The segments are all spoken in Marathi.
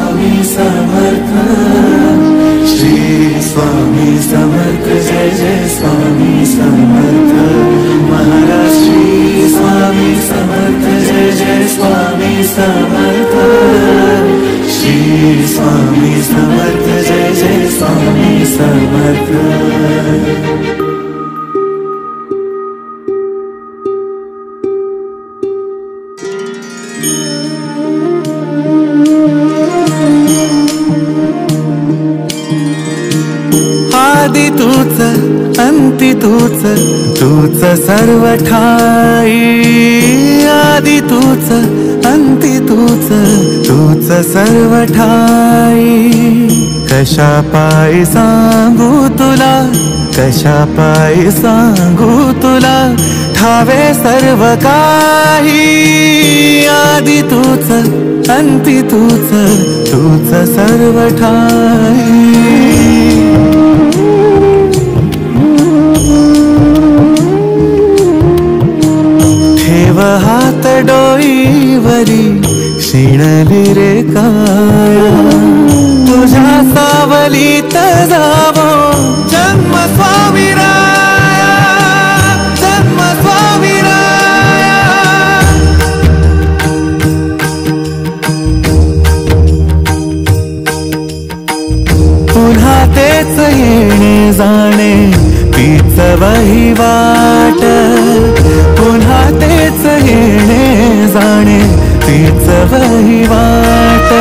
स्वामी समर्थ, श्री स्वामी समर्थ, जय जय स्वामी समर्थ महाराज। श्री स्वामी समर्थ, जय जय स्वामी समर्थ, श्री स्वामी समर्थ, जय जय स्वामी समर्थ। आदि तूच अंती तूच, तूच सर्व ठाई। आदि तूच अंती तूच, तूच सर्व ठाई। कशा पायी सांगू तुला, कशा पायी सांगू तुला, ठावे सर्व काही। आदि तूच अंती तूच, तूच सर्व ठाई। ठेव हात डोईवरी, क्षीणली रे काया। तुझ्या सावलीत जावो जन्म स्वामी राया, जन्म स्वामी राया। पुन्हा तेच येणे जाणे, तीच वहिवाट। पुन्हा तेच येणे जाणे, तीच वहिवाट।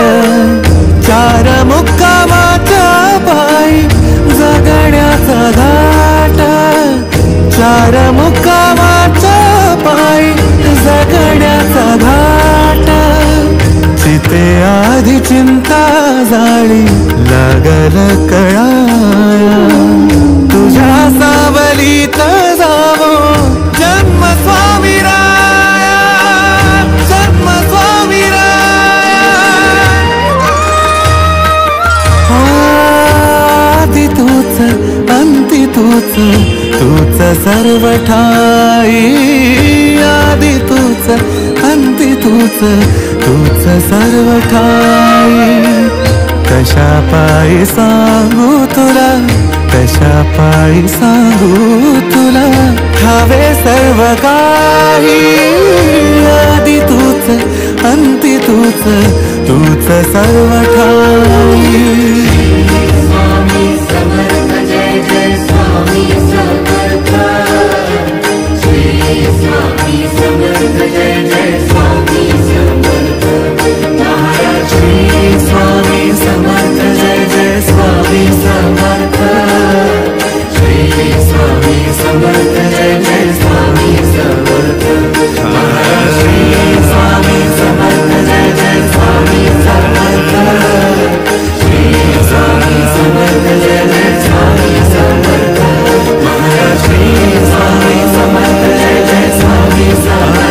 चार मुक्कामाच्या पायी जगण्याचा घाट, चार मुक्कामाच्या पायी जगण्याचा घाट। चिते आधी चिंता जाळी लागल कळाया, तुझ्या सावलीत जावो जन्म स्वामी राया, जन्म स्वामी राया। आदि तूच अंती तूच, तूच सर्व ठाई। आदि तूच अंती तूच, तूच सर्व ठाई। कशा पायी सांगू तुला, कशा पायी सांगू तुला, ठावे सर्व काही। आदि तूच अंती तूच, तूच सर्व ठाई। स्वामी समर्थ, जय जय स्वामी समर्थ, श्री स्वामी समर्थ, जय जय स्वामी समर्थ महाराज। श्री स्वामी समर्थ, जय जय स्वामी समर्थ, श्री स्वामी समर्थ, जय जय स्वामी समर्थ महाराज। श्री स्वामी समर्थ, जय जय स्वामी समर्थ, श्री स्वामी समर्थ, जय जय स्वामी समर्थ महाराज। श्री स्वामी समर्थ, जय जय स्वामी समर्थ,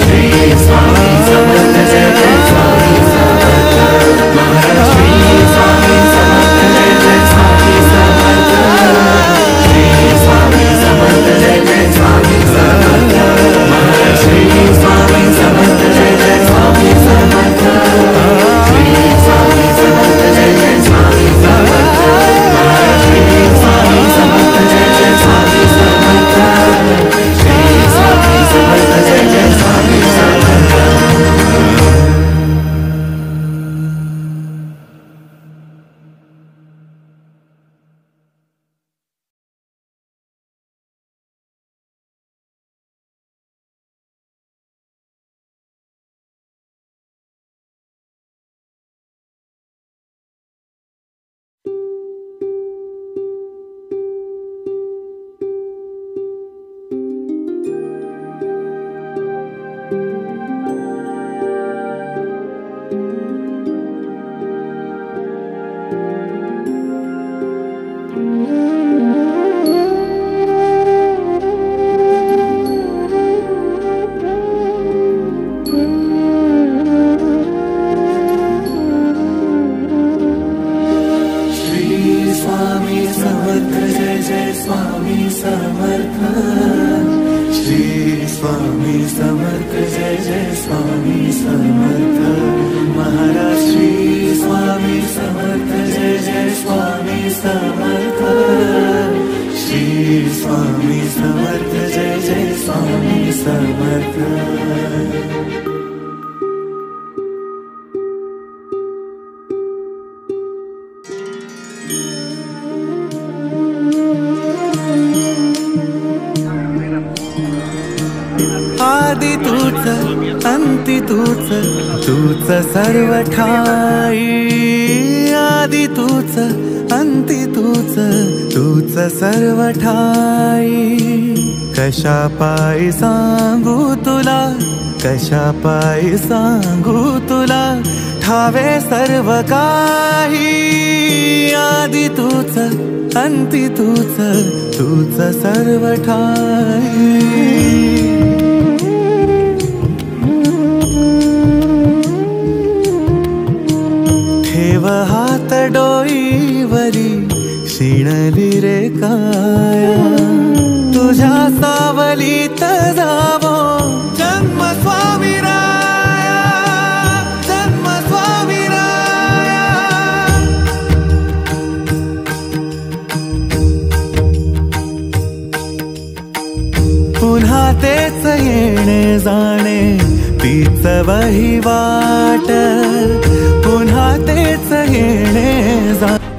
श्री स्वामी समर्थ, जय जय स्वामी समर्थ महाराज। श्री स्वामी समर्थ, जय जय स्वामी समर्थ, श्री स्वामी समर्थ, जय जय स्वामी समर्थ महाराज। श्री स्वामी समर्थ, जय जय स्वामी समर्थ, श्री स्वामी समर्थ, जय जय स्वामी समर्थ महाराज। श्री स्वामी समर्थ, जय जय स्वामी समर्थ, श्री स्वामी समर्थ, जय जय स्वामी समर्थ। स्वामी समर्थ, जय जय स्वामी समर्थ महाराज। श्री आदि तूच अंती तूच, तूच सर्व ठाई। आदि तूच अंती तूच, तूच सर्व ठाई। कशा पायी सांगू तुला, कशा पायी सांगू तुला, ठावे सर्व काही। आदि तूच अंती तूच, तूच सर्व ठाई। ठेव हात डोईवरी, शिणली रे काया, तुझ्या सावलीत जावो जन्म स्वामीराया, जन्म स्वामीराया। पुन्हा तेच येणे जाणे, तीच वहिवाट, पुन्हा तेच येणे जाणे।